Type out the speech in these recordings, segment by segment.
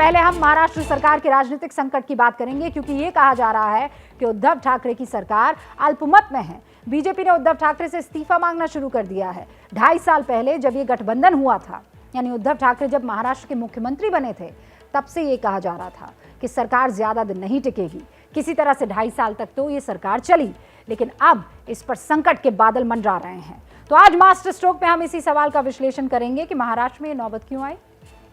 पहले हम महाराष्ट्र सरकार के राजनीतिक संकट की बात करेंगे, क्योंकि ये कहा जा रहा है कि उद्धव ठाकरे की सरकार अल्पमत में है। बीजेपी ने उद्धव ठाकरे से इस्तीफा मांगना शुरू कर दिया है। 2.5 साल पहले जब ये गठबंधन हुआ था, यानी उद्धव ठाकरे जब महाराष्ट्र के मुख्यमंत्री बने थे, तब से ये कहा जा रहा था कि सरकार ज्यादा दिन नहीं टिकेगी। किसी तरह से 2.5 साल तक तो ये सरकार चली, लेकिन अब इस पर संकट के बादल मंडरा रहे हैं। तो आज मास्टर स्ट्रोक में हम इसी सवाल का विश्लेषण करेंगे कि महाराष्ट्र में ये नौबत क्यों आई,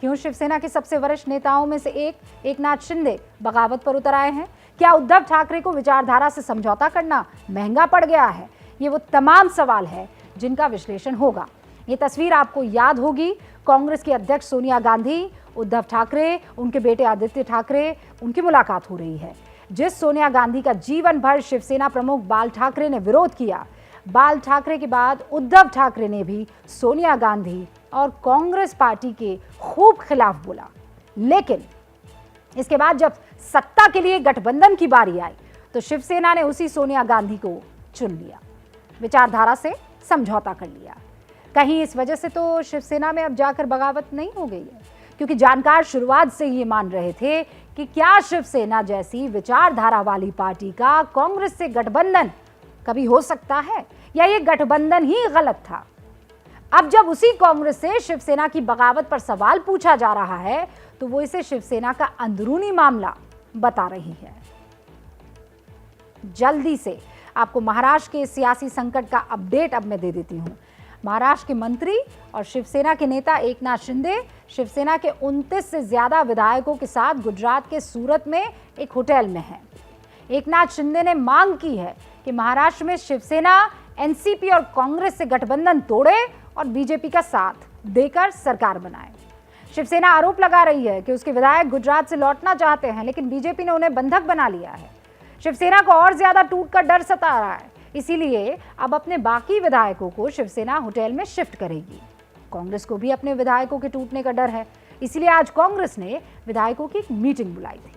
क्यों शिवसेना के सबसे वरिष्ठ नेताओं में से एकनाथ शिंदे बगावत पर उतर आए हैं, क्या उद्धव ठाकरे को विचारधारा से समझौता करना महंगा पड़ गया है। ये वो तमाम सवाल है जिनका विश्लेषण होगा। ये तस्वीर आपको याद होगी, कांग्रेस की अध्यक्ष सोनिया गांधी, उद्धव ठाकरे, उनके बेटे आदित्य ठाकरे, उनकी मुलाकात हो रही है। जिस सोनिया गांधी का जीवन भर शिवसेना प्रमुख बाल ठाकरे ने विरोध किया, बाल ठाकरे के बाद उद्धव ठाकरे ने भी सोनिया गांधी और कांग्रेस पार्टी के खूब खिलाफ बोला। लेकिन इसके बाद जब सत्ता के लिए गठबंधन की बारी आई, तो शिवसेना ने उसी सोनिया गांधी को चुन लिया, विचारधारा से समझौता कर लिया। कहीं इस वजह से तो शिवसेना में अब जाकर बगावत नहीं हो गई है, क्योंकि जानकार शुरुआत से ये मान रहे थे कि क्या शिवसेना जैसी विचारधारा वाली पार्टी का कांग्रेस से गठबंधन कभी हो सकता है, या ये गठबंधन ही गलत था। अब जब उसी कांग्रेस से शिवसेना की बगावत पर सवाल पूछा जा रहा है, तो वो इसे शिवसेना का अंदरूनी मामला बता रही है। जल्दी से आपको महाराष्ट्र के सियासी संकट का अपडेट अब मैं दे देती हूं। महाराष्ट्र के मंत्री और शिवसेना के नेता एकनाथ शिंदे शिवसेना के 29 से ज्यादा विधायकों के साथ गुजरात के सूरत में एक होटल में हैं। एकनाथ शिंदे ने मांग की है कि महाराष्ट्र में शिवसेना एनसीपी और कांग्रेस से गठबंधन तोड़े और बीजेपी का साथ देकर सरकार बनाए। शिवसेना आरोप लगा रही है कि उसके विधायक गुजरात से लौटना चाहते हैं, लेकिन बीजेपी ने उन्हें बंधक बना लिया है। शिवसेना को और ज्यादा टूट का डर सता रहा है, इसीलिए अब अपने बाकी विधायकों को शिवसेना होटल में शिफ्ट करेगी। कांग्रेस को भी अपने विधायकों के टूटने का डर है, इसलिए आज कांग्रेस ने विधायकों की एक मीटिंग बुलाई थी।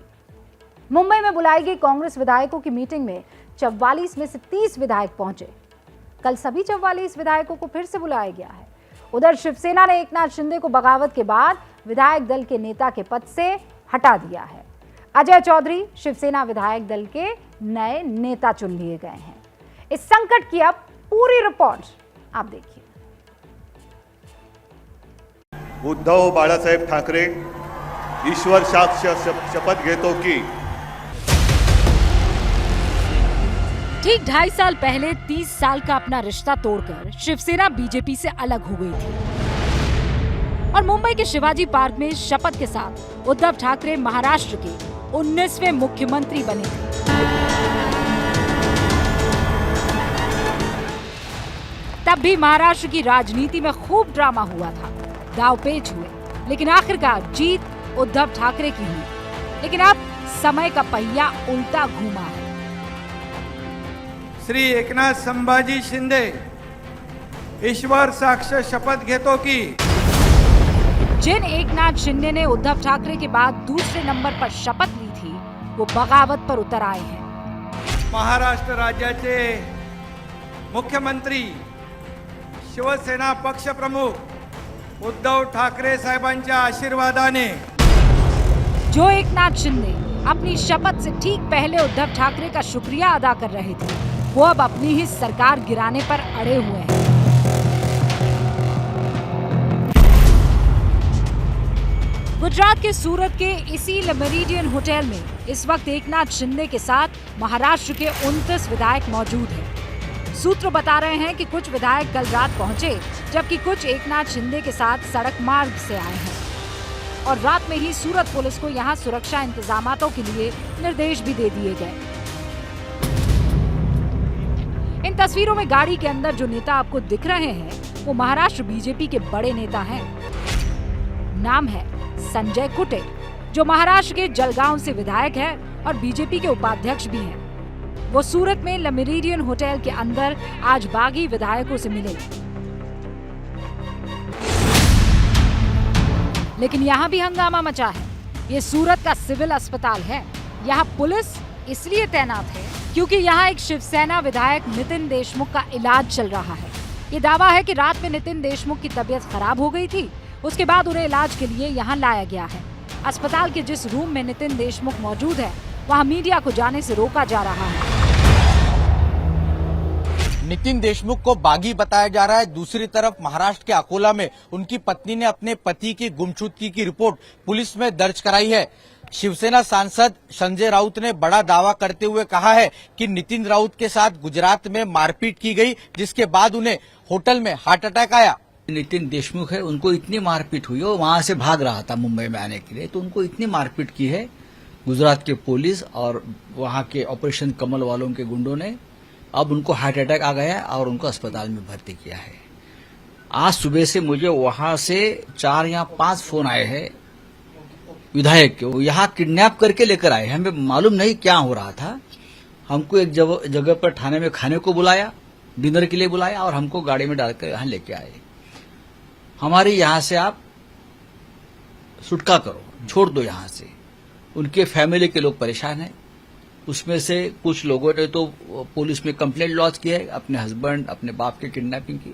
मुंबई में बुलाई गई कांग्रेस विधायकों की मीटिंग में 44 में से 30 विधायक पहुंचे। कल सभी 44 विधायकों को फिर से बुलाया गया है। उधर शिवसेना ने एकनाथ शिंदे को बगावत के बाद विधायक दल के नेता के पद से हटा दिया है। अजय चौधरी शिवसेना विधायक दल के नए नेता चुन लिए गए हैं। इस संकट की अब पूरी रिपोर्ट आप देखिए। उद्धव बाळासाहेब ठाकरे ईश्वर साक्ष शपथ घेतो की ठीक 2.5 साल पहले 30 साल का अपना रिश्ता तोड़कर शिवसेना बीजेपी से अलग हो गई थी और मुंबई के शिवाजी पार्क में शपथ के साथ उद्धव ठाकरे महाराष्ट्र के 19वें मुख्यमंत्री बने थे। तब भी महाराष्ट्र की राजनीति में खूब ड्रामा हुआ था, दांवपेच हुए, लेकिन आखिरकार जीत उद्धव ठाकरे की हुई। लेकिन अब समय का पहिया उल्टा घूमा है। श्री एकनाथ संभाजी शिंदे ईश्वर साक्ष शपथ घेतो की। जिन एकनाथ शिंदे ने उद्धव ठाकरे के बाद दूसरे नंबर पर शपथ ली थी, वो बगावत पर उतर आए हैं। महाराष्ट्र राज्याचे मुख्यमंत्री शिवसेना पक्ष प्रमुख उद्धव ठाकरे साहेबांच्या आशीर्वादाने जो एकनाथ शिंदे अपनी शपथ से ठीक पहले उद्धव ठाकरे का शुक्रिया अदा कर रहे थे, वो अब अपनी ही सरकार गिराने पर अड़े हुए हैं। गुजरात के सूरत के इसी मेरिडियन होटल में इस वक्त एकनाथ शिंदे के साथ महाराष्ट्र के 29 विधायक मौजूद हैं। सूत्र बता रहे हैं कि कुछ विधायक कल रात पहुंचे, जबकि कुछ एकनाथ शिंदे के साथ सड़क मार्ग से आए हैं और रात में ही सूरत पुलिस को यहां सुरक्षा इंतजामातों के लिए निर्देश भी दे दिए गए। इन तस्वीरों में गाड़ी के अंदर जो नेता आपको दिख रहे हैं, वो महाराष्ट्र बीजेपी के बड़े नेता हैं। नाम है संजय कुटे, जो महाराष्ट्र के जलगांव से विधायक है और बीजेपी के उपाध्यक्ष भी हैं। वो सूरत में मेरिडियन होटल के अंदर आज बागी विधायकों से मिले। लेकिन यहाँ भी हंगामा मचा है। ये सूरत का सिविल अस्पताल है। यहाँ पुलिस इसलिए तैनात है क्योंकि यहाँ एक शिवसेना विधायक नितिन देशमुख का इलाज चल रहा है। ये दावा है कि रात में नितिन देशमुख की तबीयत खराब हो गई थी, उसके बाद उन्हें इलाज के लिए यहाँ लाया गया है। अस्पताल के जिस रूम में नितिन देशमुख मौजूद है, वहां मीडिया को जाने से रोका जा रहा है। नितिन देशमुख को बागी बताया जा रहा है। दूसरी तरफ महाराष्ट्र के अकोला में उनकी पत्नी ने अपने पति की गुमशुदगी की रिपोर्ट पुलिस में दर्ज कराई है। शिवसेना सांसद संजय राउत ने बड़ा दावा करते हुए कहा है कि नितिन राउत के साथ गुजरात में मारपीट की गई, जिसके बाद उन्हें होटल में हार्ट अटैक आया। नितिन देशमुख है, उनको इतनी मारपीट हुई, वो वहां से भाग रहा था मुंबई में आने के लिए, तो उनको इतनी मारपीट की है गुजरात के पुलिस और वहां के ऑपरेशन कमल वालों के गुंडों ने। अब उनको हार्ट अटैक आ गया और उनको अस्पताल में भर्ती किया है। आज सुबह से मुझे वहां से 4 या 5 फोन आए हैं विधायक के, वो यहाँ किडनैप करके लेकर आए। हमें मालूम नहीं क्या हो रहा था। हमको एक जगह पर थाने में खाने को बुलाया, डिनर के लिए बुलाया और हमको गाड़ी में डालकर यहाँ लेके आए। हमारे यहाँ से आप छुटका करो, छोड़ दो यहाँ से। उनके फैमिली के लोग परेशान हैं। उसमें से कुछ लोगों ने तो पुलिस में कंप्लेंट लॉन्च की है, अपने हस्बैंड अपने बाप की किडनैपिंग की।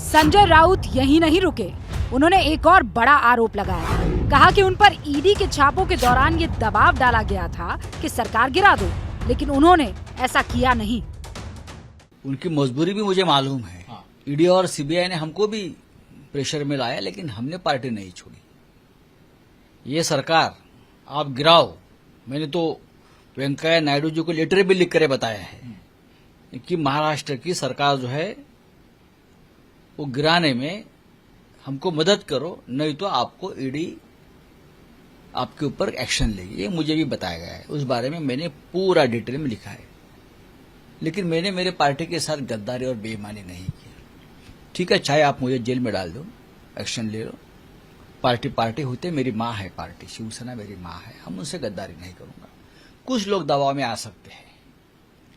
संजय राउत यही नहीं रुके, उन्होंने एक और बड़ा आरोप लगाया। कहा कि उन पर ईडी के छापों के दौरान ये दबाव डाला गया था कि सरकार गिरा दो, लेकिन उन्होंने ऐसा किया नहीं। उनकी मजबूरी भी मुझे मालूम है। ईडी और सीबीआई ने हमको भी प्रेशर में लाया, लेकिन हमने पार्टी नहीं छोड़ी। ये सरकार आप गिराओ। मैंने तो वेंकैया नायडू जी को लेटर भी लिख कर बताया है कि महाराष्ट्र की सरकार जो है वो गिराने में हमको मदद करो, नहीं तो आपको ईडी आपके ऊपर एक्शन लेगी। ये मुझे भी बताया गया है। उस बारे में मैंने पूरा डिटेल में लिखा है, लेकिन मैंने मेरे पार्टी के साथ गद्दारी और बेईमानी नहीं की। ठीक है, चाहे आप मुझे जेल में डाल दो, एक्शन ले लो, पार्टी होते मेरी माँ है, पार्टी शिवसेना मेरी माँ है, हम उनसे गद्दारी नहीं करूंगा। कुछ लोग दबाव में आ सकते हैं,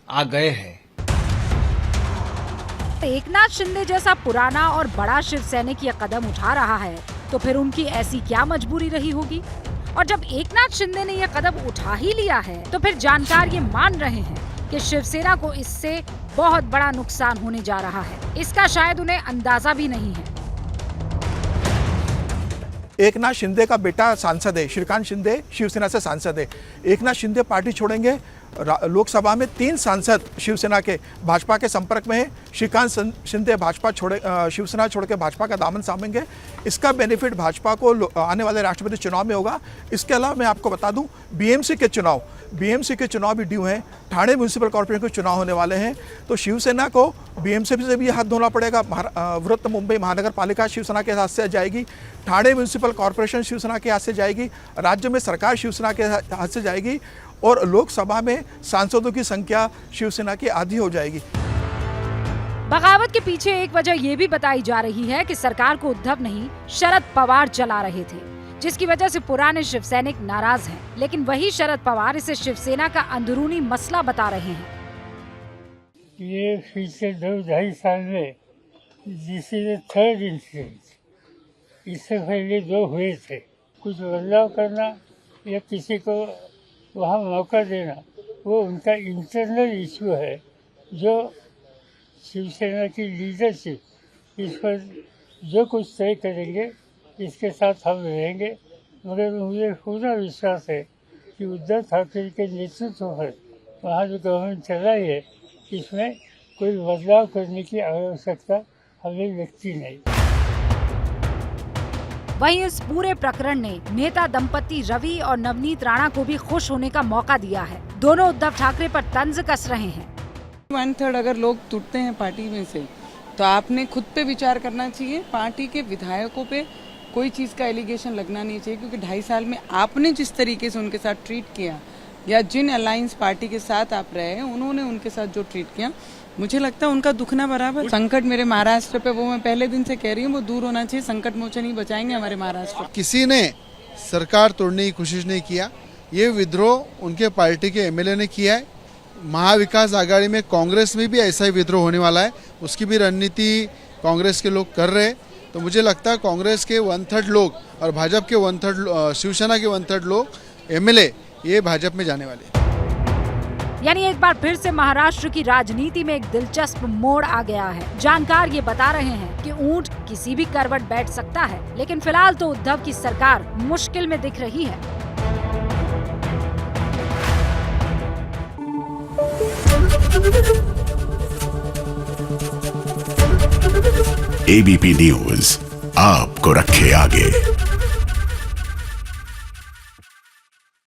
आ गए हैं। एकनाथ शिंदे जैसा पुराना और बड़ा शिव सैनिक ये कदम उठा रहा है, तो फिर उनकी ऐसी क्या मजबूरी रही होगी? और जब एकनाथ शिंदे ने यह कदम उठा ही लिया है, तो फिर जानकार ये मान रहे हैं कि शिवसेना को इससे बहुत बड़ा नुकसान होने जा रहा है। इसका शायद उन्हें अंदाजा भी नहीं है। एकनाथ शिंदे का बेटा सांसद है, श्रीकांत शिंदे शिवसेना से सांसद है। एकनाथ शिंदे पार्टी छोड़ेंगे। लोकसभा में 3 सांसद शिवसेना के भाजपा के संपर्क में है। श्रीकांत शिंदे शिवसेना छोड़ के भाजपा का दामन थामेंगे। इसका बेनिफिट भाजपा को आने वाले राष्ट्रपति चुनाव में होगा। इसके अलावा मैं आपको बता दूं, बीएमसी के चुनाव भी ड्यू हैं। ठाणे म्यूनिसिपल कॉर्पोरेशन के चुनाव होने वाले हैं, तो शिवसेना को बीएमसी से भी हाथ धोना पड़ेगा। वृत्त मुंबई महानगर पालिका शिवसेना के हाथ से जाएगी, ठाणे म्यूनिसिपल कॉर्पोरेशन शिवसेना के हाथ से जाएगी, राज्य में सरकार शिवसेना के हाथ से जाएगी और लोकसभा में सांसदों की संख्या शिवसेना की आधी हो जाएगी। बगावत के पीछे एक वजह ये भी बताई जा रही है कि सरकार को उद्धव नहीं, शरद पवार चला रहे थे, जिसकी वजह से पुराने शिव सैनिक नाराज हैं। लेकिन वही शरद पवार इसे शिवसेना का अंदरूनी मसला बता रहे हैं। ये पिछले 2-2.5 साल में this is the third incident. इससे पहले 2 हुए थे। कुछ बदलाव करना या किसी को वहाँ मौका देना, वो उनका इंटरनल इशू है, जो शिवसेना की लीडरशिप इस पर जो कुछ तय करेंगे इसके साथ हम रहेंगे। मगर मुझे पूरा विश्वास है कि उद्धव ठाकरे के नेतृत्व पर वहाँ जो गवर्नमेंट चलाई है, इसमें कोई बदलाव करने की आवश्यकता हमें लगती नहीं। वहीं इस पूरे प्रकरण ने नेता दंपति रवि और नवनीत राणा को भी खुश होने का मौका दिया है। दोनों उद्धव ठाकरे पर तंज कस रहे हैं। 1/3 अगर लोग टूटते हैं पार्टी में से, तो आपने खुद पे विचार करना चाहिए। पार्टी के विधायकों पे कोई चीज का एलिगेशन लगना नहीं चाहिए, क्योंकि 2.5 साल में आपने जिस तरीके से उनके साथ ट्रीट किया, या जिन अलायंस पार्टी के साथ आप रहे हैं उन्होंने उनके साथ जो ट्रीट किया, मुझे लगता है उनका दुखना बराबर। संकट मेरे महाराष्ट्र पे, वो मैं पहले दिन से कह रही हूँ, वो दूर होना चाहिए। संकट मोचन ही बचाएंगे हमारे महाराष्ट्र। किसी ने सरकार तोड़ने की कोशिश नहीं किया। ये विद्रोह उनके पार्टी के एमएलए ने किया है। महाविकास आघाड़ी में कांग्रेस में भी ऐसा ही विद्रोह होने वाला है, उसकी भी रणनीति कांग्रेस के लोग कर रहे हैं। तो मुझे लगता है कांग्रेस के 1/3 लोग और भाजपा के 1/3 शिवसेना के 1/3 लोग एमएलए ये भाजपा में जाने वाले हैं। यानी एक बार फिर से महाराष्ट्र की राजनीति में एक दिलचस्प मोड़ आ गया है। जानकार ये बता रहे हैं कि ऊंट किसी भी करवट बैठ सकता है, लेकिन फिलहाल तो उद्धव की सरकार मुश्किल में दिख रही है। एबीपी न्यूज आपको रखे आगे।